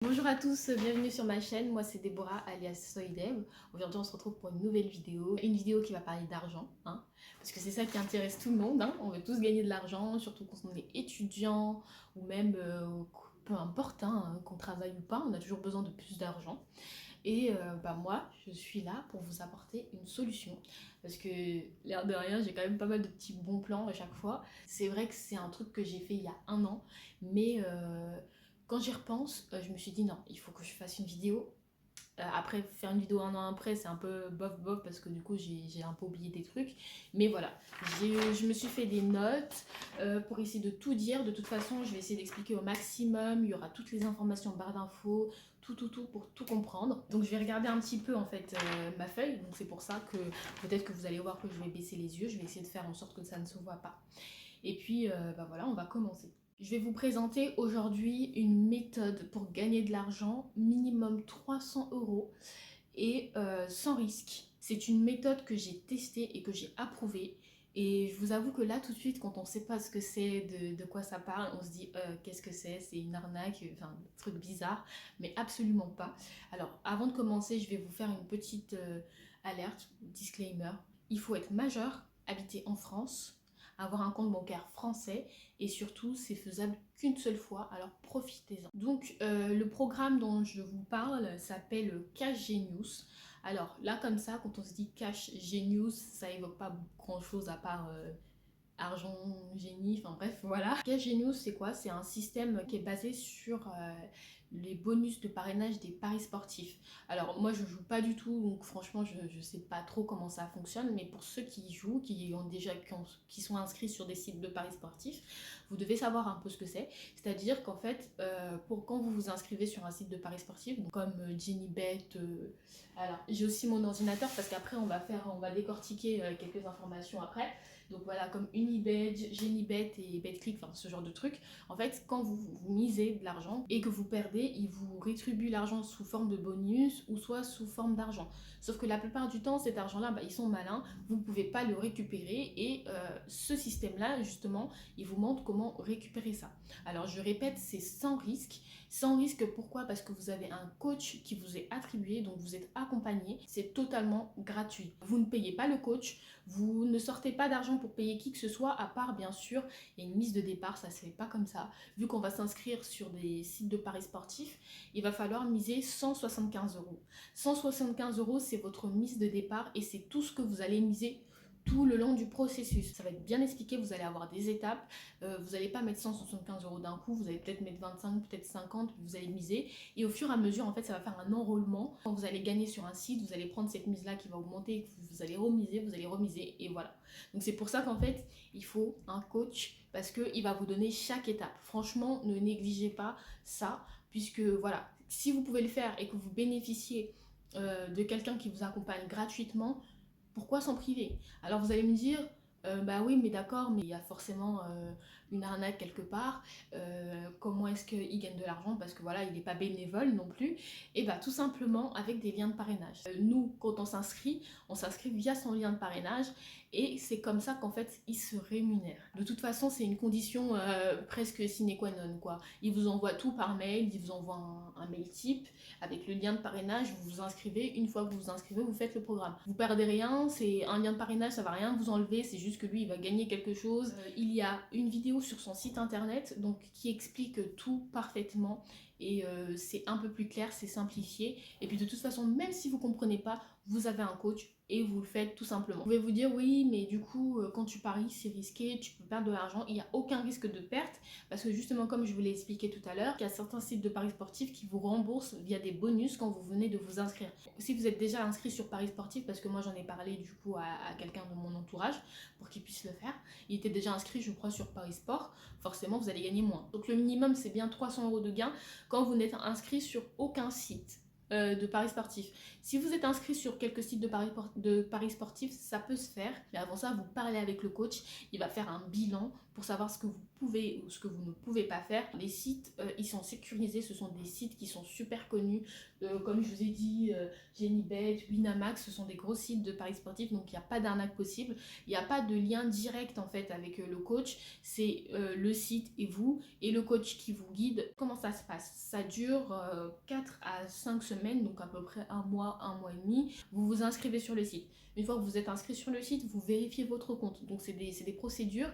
Bonjour à tous, bienvenue sur ma chaîne, moi c'est Déborah alias Soydev. Aujourd'hui on se retrouve pour une nouvelle vidéo, qui va parler d'argent, hein, parce que c'est ça qui intéresse tout le monde, hein. On veut tous gagner de l'argent, surtout quand on est étudiant ou même peu importe, hein, qu'on travaille ou pas, on a toujours besoin de plus d'argent. Et moi je suis là pour vous apporter une solution, parce que l'air de rien j'ai quand même pas mal de petits bons plans à chaque fois. C'est vrai que c'est un truc que j'ai fait il y a un an, mais quand j'y repense, je me suis dit non, il faut que je fasse une vidéo. Après, faire une vidéo un an après, c'est un peu bof bof parce que du coup, j'ai un peu oublié des trucs. Mais voilà, je me suis fait des notes pour essayer de tout dire. De toute façon, je vais essayer d'expliquer au maximum. Il y aura toutes les informations en barre d'infos, tout pour tout comprendre. Donc, je vais regarder un petit peu en fait ma feuille. Donc, c'est pour ça que peut-être que vous allez voir que je vais baisser les yeux. Je vais essayer de faire en sorte que ça ne se voit pas. Et puis, voilà, on va commencer. Je vais vous présenter aujourd'hui une méthode pour gagner de l'argent, minimum 300 € et sans risque. C'est une méthode que j'ai testée et que j'ai approuvée. Et je vous avoue que là, tout de suite, quand on ne sait pas ce que c'est, de quoi ça parle, on se dit qu'est-ce que c'est une arnaque, enfin, un truc bizarre, mais absolument pas. Alors, avant de commencer, je vais vous faire une petite alerte, disclaimer. Il faut être majeur, habiter en France, avoir un compte bancaire français et surtout c'est faisable qu'une seule fois, alors profitez-en. Donc le programme dont je vous parle s'appelle Cash Genius. Alors là comme ça, quand on se dit Cash Genius, ça évoque pas grand chose à part argent, génie, enfin bref, voilà. Cash Genius, c'est quoi? C'est un système qui est basé sur les bonus de parrainage des paris sportifs. Alors moi je joue pas du tout, donc franchement je sais pas trop comment ça fonctionne, mais pour ceux qui y jouent, qui sont inscrits sur des sites de paris sportifs, vous devez savoir un peu ce que c'est. C'est-à-dire qu'en fait, pour quand vous vous inscrivez sur un site de paris sportifs, donc comme Gennybet, alors j'ai aussi mon ordinateur parce qu'après on va décortiquer quelques informations après. Donc voilà, comme Unibet, Gennybet et Betclic, enfin ce genre de trucs. En fait, quand vous misez de l'argent et que vous perdez, ils vous rétribuent l'argent sous forme de bonus ou soit sous forme d'argent. Sauf que la plupart du temps, cet argent-là, ils sont malins, vous ne pouvez pas le récupérer et ce système-là, justement, il vous montre comment récupérer ça. Alors je répète, c'est sans risque. Sans risque, pourquoi? Parce que vous avez un coach qui vous est attribué, donc vous êtes accompagné, c'est totalement gratuit. Vous ne payez pas le coach, vous ne sortez pas d'argent pour payer qui que ce soit, à part bien sûr, il y a une mise de départ, ça se fait pas comme ça. Vu qu'on va s'inscrire sur des sites de paris sportifs, il va falloir miser 175 €. 175 €, c'est votre mise de départ et c'est tout ce que vous allez miser tout le long du processus. Ça va être bien expliqué, vous allez avoir des étapes, vous n'allez pas mettre 175 € d'un coup, vous allez peut-être mettre 25, peut-être 50, vous allez miser, et au fur et à mesure, en fait, ça va faire un enrôlement. Quand vous allez gagner sur un site, vous allez prendre cette mise-là qui va augmenter, vous allez remiser, et voilà. Donc c'est pour ça qu'en fait, il faut un coach, parce qu'il va vous donner chaque étape. Franchement, ne négligez pas ça, puisque voilà, si vous pouvez le faire et que vous bénéficiez de quelqu'un qui vous accompagne gratuitement, pourquoi s'en priver? Alors vous allez me dire, bah oui, mais d'accord, mais il y a forcément une arnaque quelque part. Comment est-ce qu'il gagne de l'argent? Parce que voilà, il n'est pas bénévole non plus. Et bah tout simplement avec des liens de parrainage. Nous, quand on s'inscrit via son lien de parrainage et c'est comme ça qu'en fait, il se rémunère. De toute façon, c'est une condition presque sine qua non, quoi. Il vous envoie tout par mail, il vous envoie un mail type avec le lien de parrainage, vous vous inscrivez. Une fois que vous vous inscrivez, vous faites le programme. Vous perdez rien, c'est un lien de parrainage, ça va rien vous enlever, c'est juste que lui, il va gagner quelque chose. Il y a une vidéo sur son site internet donc qui explique tout parfaitement et c'est un peu plus clair, c'est simplifié. Et puis de toute façon, même si vous comprenez pas, vous avez un coach et vous le faites tout simplement. Vous pouvez vous dire oui, mais du coup, quand tu paries, c'est risqué, tu peux perdre de l'argent. Il n'y a aucun risque de perte parce que justement, comme je vous l'ai expliqué tout à l'heure, il y a certains sites de paris sportifs qui vous remboursent via des bonus quand vous venez de vous inscrire. Si vous êtes déjà inscrit sur paris sportif, parce que moi j'en ai parlé du coup à quelqu'un de mon entourage pour qu'il puisse le faire, il était déjà inscrit, je crois, sur Paris Sport, forcément vous allez gagner moins. Donc le minimum, c'est bien 300 € de gain quand vous n'êtes inscrit sur aucun site de paris sportifs. Si vous êtes inscrit sur quelques sites de paris sportifs, ça peut se faire. Mais avant ça, vous parlez avec le coach. Il va faire un bilan pour savoir ce que vous pouvez ou ce que vous ne pouvez pas faire. Les sites, ils sont sécurisés, ce sont des sites qui sont super connus, comme je vous ai dit, Genibet, Winamax, ce sont des gros sites de paris sportifs, donc il n'y a pas d'arnaque possible, il n'y a pas de lien direct en fait avec le coach, c'est le site et vous, et le coach qui vous guide. Comment ça se passe? Ça dure 4 à 5 semaines, donc à peu près un mois et demi. Vous vous inscrivez sur le site. Une fois que vous êtes inscrit sur le site, vous vérifiez votre compte. Donc c'est des procédures.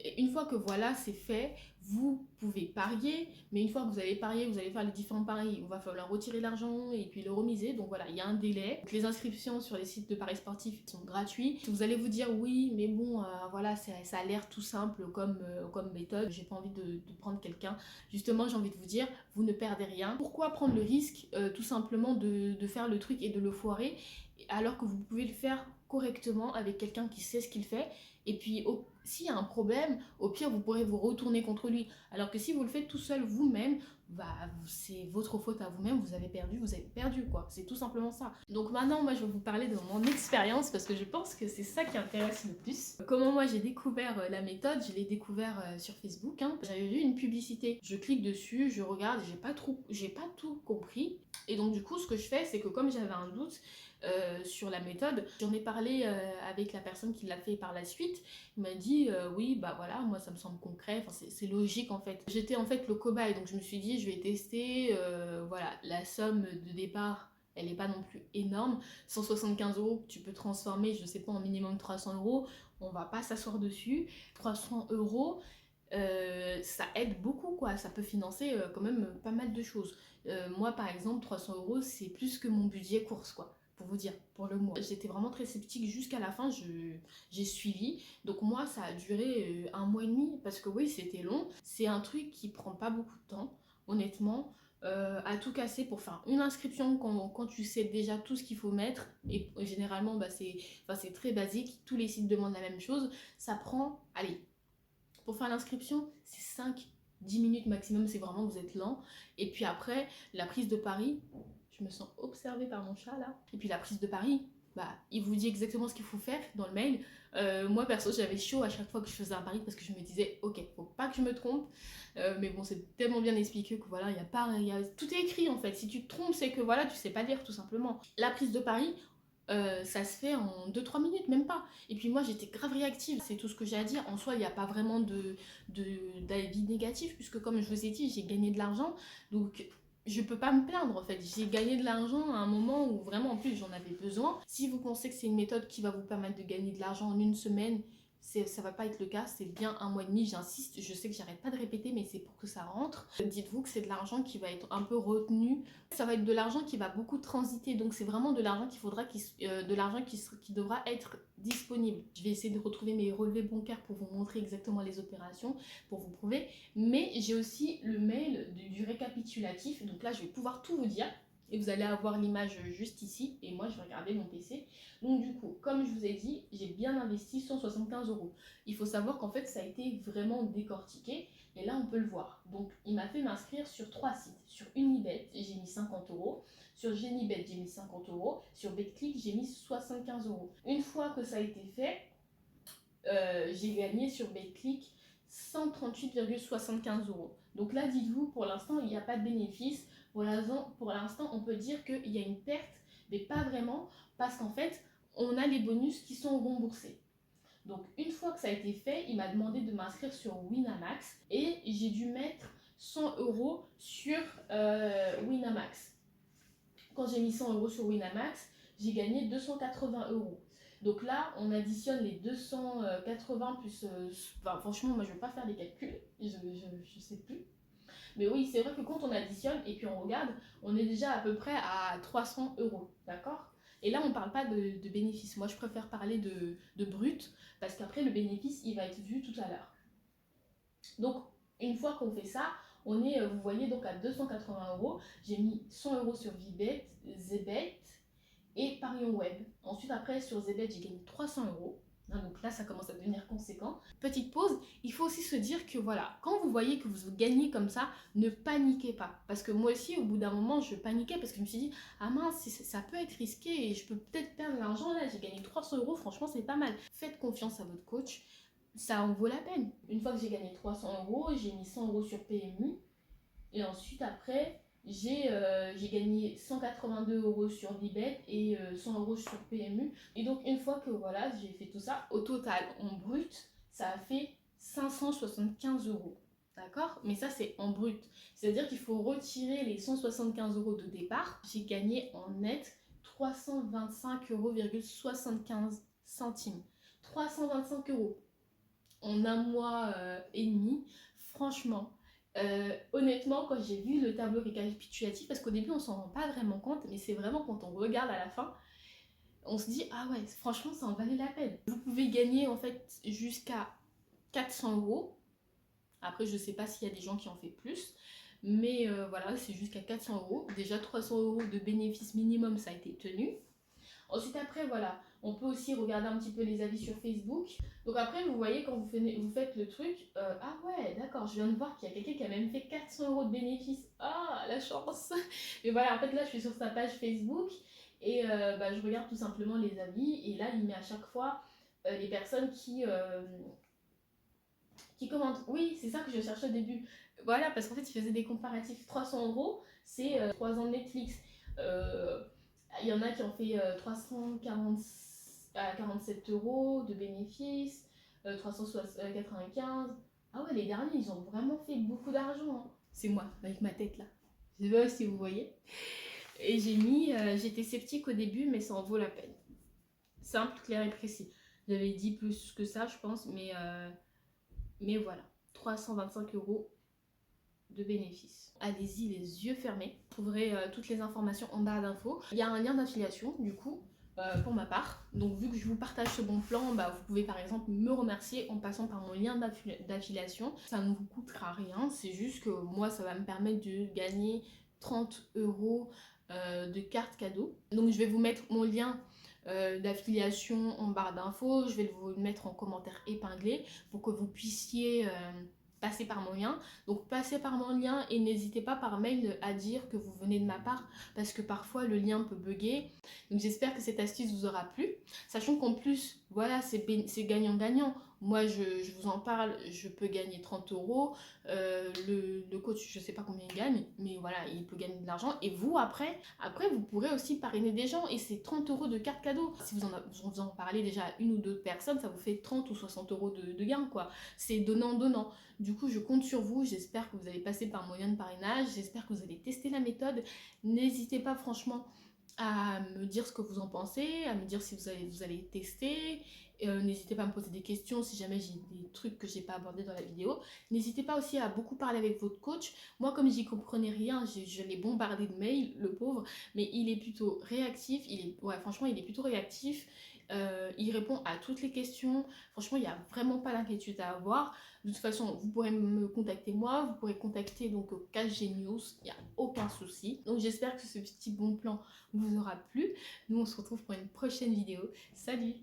Et une fois que voilà, c'est fait, vous pouvez parier, mais une fois que vous allez parier, vous allez faire les différents paris, il va falloir retirer l'argent et puis le remiser, donc voilà, il y a un délai. Donc, les inscriptions sur les sites de paris sportifs sont gratuites. Vous allez vous dire oui, mais bon, voilà, ça a l'air tout simple comme méthode, j'ai pas envie de prendre quelqu'un. Justement, j'ai envie de vous dire, vous ne perdez rien. Pourquoi prendre le risque tout simplement de faire le truc et de le foirer, alors que vous pouvez le faire correctement avec quelqu'un qui sait ce qu'il fait, et puis s'il y a un problème, au pire vous pourrez vous retourner contre lui, alors que si vous le faites tout seul vous-même, bah c'est votre faute à vous-même, vous avez perdu quoi, c'est tout simplement ça. Donc maintenant moi je vais vous parler de mon expérience, parce que je pense que c'est ça qui intéresse le plus. Comment moi j'ai découvert la méthode, je l'ai découvert sur Facebook, hein. J'avais vu une publicité, je clique dessus, je regarde, j'ai pas tout compris, et donc du coup ce que je fais, c'est que comme j'avais un doute sur la méthode, j'en ai parlé avec la personne qui l'a fait par la suite. Il m'a dit oui bah voilà, moi ça me semble concret, enfin, c'est logique en fait. J'étais en fait le cobaye, donc je me suis dit je vais tester, voilà, la somme de départ elle n'est pas non plus énorme, 175 euros que tu peux transformer, je sais pas, en minimum 300 euros, on va pas s'asseoir dessus. 300 euros, ça aide beaucoup quoi, ça peut financer quand même pas mal de choses. Moi par exemple 300 euros c'est plus que mon budget course quoi, pour vous dire, pour le mois. J'étais vraiment très sceptique jusqu'à la fin, j'ai suivi. Donc moi ça a duré un mois et demi, parce que oui c'était long, c'est un truc qui prend pas beaucoup de temps, honnêtement. À tout casser pour faire une inscription quand tu sais déjà tout ce qu'il faut mettre, et généralement bah, c'est très basique, tous les sites demandent la même chose, ça prend, allez, pour faire l'inscription, c'est 5-10 minutes maximum, c'est vraiment vous êtes lent. Et puis après, la prise de pari, je me sens observée par mon chat là. Et puis la prise de pari, bah, il vous dit exactement ce qu'il faut faire dans le mail. Moi perso, j'avais chaud à chaque fois que je faisais un pari, parce que je me disais, ok, faut pas que je me trompe. Mais bon, c'est tellement bien expliqué que voilà, tout est écrit en fait. Si tu te trompes, c'est que voilà, tu sais pas lire tout simplement. La prise de pari, ça se fait en 2-3 minutes, même pas. Et puis moi j'étais grave réactive, c'est tout ce que j'ai à dire. En soi il n'y a pas vraiment d'avis négatif, puisque comme je vous ai dit, j'ai gagné de l'argent, donc je peux pas me plaindre en fait. J'ai gagné de l'argent à un moment où vraiment en plus j'en avais besoin. Si vous pensez que c'est une méthode qui va vous permettre de gagner de l'argent en une semaine, ça va pas être le cas, c'est bien un mois et demi, j'insiste, je sais que j'arrête pas de répéter, mais c'est pour que ça rentre. Dites-vous que c'est de l'argent qui va être un peu retenu, ça va être de l'argent qui va beaucoup transiter, donc c'est vraiment de l'argent qui devra être disponible. Je vais essayer de retrouver mes relevés bancaires pour vous montrer exactement les opérations, pour vous prouver, mais j'ai aussi le mail du récapitulatif, donc là je vais pouvoir tout vous dire. Et vous allez avoir l'image juste ici, et moi je vais regarder mon PC. Donc du coup, comme je vous ai dit, j'ai bien investi 175 euros. Il faut savoir qu'en fait ça a été vraiment décortiqué, et là on peut le voir. Donc il m'a fait m'inscrire sur 3 sites. Sur Unibet, j'ai mis 50 euros. Sur Genibet, j'ai mis 50 euros. Sur Betclic, j'ai mis 75 euros. Une fois que ça a été fait, j'ai gagné sur Betclic 138,75 euros. Donc là, dites-vous, pour l'instant, il n'y a pas de bénéfice. Pour l'instant, on peut dire qu'il y a une perte, mais pas vraiment, parce qu'en fait, on a les bonus qui sont remboursés. Donc une fois que ça a été fait, il m'a demandé de m'inscrire sur Winamax, et j'ai dû mettre 100 euros sur Winamax. Quand j'ai mis 100 euros sur Winamax, j'ai gagné 280 euros. Donc là, on additionne les 280 plus... enfin, franchement, moi, je ne vais pas faire les calculs. Je ne sais plus. Mais oui, c'est vrai que quand on additionne et puis on regarde, on est déjà à peu près à 300 euros. D'accord ? Et là, on ne parle pas de bénéfice. Moi, je préfère parler de brut, parce qu'après, le bénéfice, il va être vu tout à l'heure. Donc, une fois qu'on fait ça, on est, vous voyez, donc à 280 euros. J'ai mis 100 euros sur Vibet, Zebet et Parion Web. Ensuite, après, sur Zebet, j'ai gagné 300 euros. Donc là, ça commence à devenir conséquent. Petite pause, il faut aussi se dire que voilà, quand vous voyez que vous gagnez comme ça, ne paniquez pas. Parce que moi aussi, au bout d'un moment, je paniquais, parce que je me suis dit, ah mince, ça peut être risqué et je peux peut-être perdre l'argent. Là, j'ai gagné 300 euros, franchement, c'est pas mal. Faites confiance à votre coach. ça en vaut la peine. Une fois que j'ai gagné 300 euros, j'ai mis 100 euros sur PMU. Et ensuite, après, j'ai gagné 182 euros sur Vibet et 100 euros sur PMU. Et donc, une fois que voilà, j'ai fait tout ça, au total, en brut, ça a fait 575 euros. D'accord? Mais ça, c'est en brut. C'est-à-dire qu'il faut retirer les 175 euros de départ. J'ai gagné en net 325,75 €. 325 euros en un mois et demi. Franchement, honnêtement, quand j'ai vu le tableau récapitulatif, parce qu'au début on s'en rend pas vraiment compte, mais c'est vraiment quand on regarde à la fin, on se dit ah ouais, franchement ça en valait la peine. Vous pouvez gagner en fait jusqu'à 400 euros. Après, je sais pas s'il y a des gens qui en fait plus, mais voilà, c'est jusqu'à 400 euros. Déjà 300 euros de bénéfice minimum, ça a été tenu. Ensuite, après, voilà, on peut aussi regarder un petit peu les avis sur Facebook. Donc après, vous voyez, quand vous faites le truc, ah ouais, d'accord, je viens de voir qu'il y a quelqu'un qui a même fait 400 euros de bénéfice. Ah, la chance. Mais voilà, en fait, là, je suis sur sa page Facebook et je regarde tout simplement les avis. Et là, il met à chaque fois les personnes qui commentent. Oui, c'est ça que je cherchais au début. Voilà, parce qu'en fait, il faisait des comparatifs. 300 euros, c'est 3 ans de Netflix. Euh, Il y en a qui ont fait 347 euros de bénéfices, 395. Ah ouais, les derniers, ils ont vraiment fait beaucoup d'argent, hein. C'est moi, avec ma tête là. Je sais pas si vous voyez. Et j'étais sceptique au début, mais ça en vaut la peine. Simple, clair et précis. J'avais dit plus que ça, je pense, mais voilà. 325 euros de bénéfices. Allez-y les yeux fermés. Vous trouverez toutes les informations en barre d'infos. Il y a un lien d'affiliation du coup pour ma part. Donc vu que je vous partage ce bon plan, vous pouvez par exemple me remercier en passant par mon lien d'affiliation. Ça ne vous coûtera rien. C'est juste que moi ça va me permettre de gagner 30 euros de carte cadeau. Donc je vais vous mettre mon lien d'affiliation en barre d'infos. Je vais vous le mettre en commentaire épinglé pour que vous puissiez passer par mon lien. Donc passez par mon lien et n'hésitez pas par mail à dire que vous venez de ma part parce que parfois le lien peut bugger. Donc j'espère que cette astuce vous aura plu. Sachant qu'en plus, voilà, c'est gagnant-gagnant. Moi, je vous en parle, je peux gagner 30 euros. Le coach, je sais pas combien il gagne, mais voilà, il peut gagner de l'argent. Et vous, après, vous pourrez aussi parrainer des gens et c'est 30 euros de carte cadeau. Si vous en parlez déjà à une ou deux personnes, ça vous fait 30 ou 60 euros de gain, quoi. C'est donnant-donnant. Du coup, je compte sur vous. J'espère que vous allez passer par moyen de parrainage. J'espère que vous allez tester la méthode. N'hésitez pas franchement à me dire ce que vous en pensez, à me dire si vous allez tester. N'hésitez pas à me poser des questions si jamais j'ai des trucs que j'ai pas abordés dans la vidéo. N'hésitez pas aussi à beaucoup parler avec votre coach. Moi, comme j'y comprenais rien, je l'ai bombardé de mails, le pauvre, mais il est plutôt réactif. Franchement, il est plutôt réactif. Il répond à toutes les questions. Franchement, il n'y a vraiment pas d'inquiétude à avoir. De toute façon, vous pourrez me contacter moi, vous pourrez contacter donc KG News, il n'y a aucun souci. Donc j'espère que ce petit bon plan vous aura plu. Nous, on se retrouve pour une prochaine vidéo. Salut!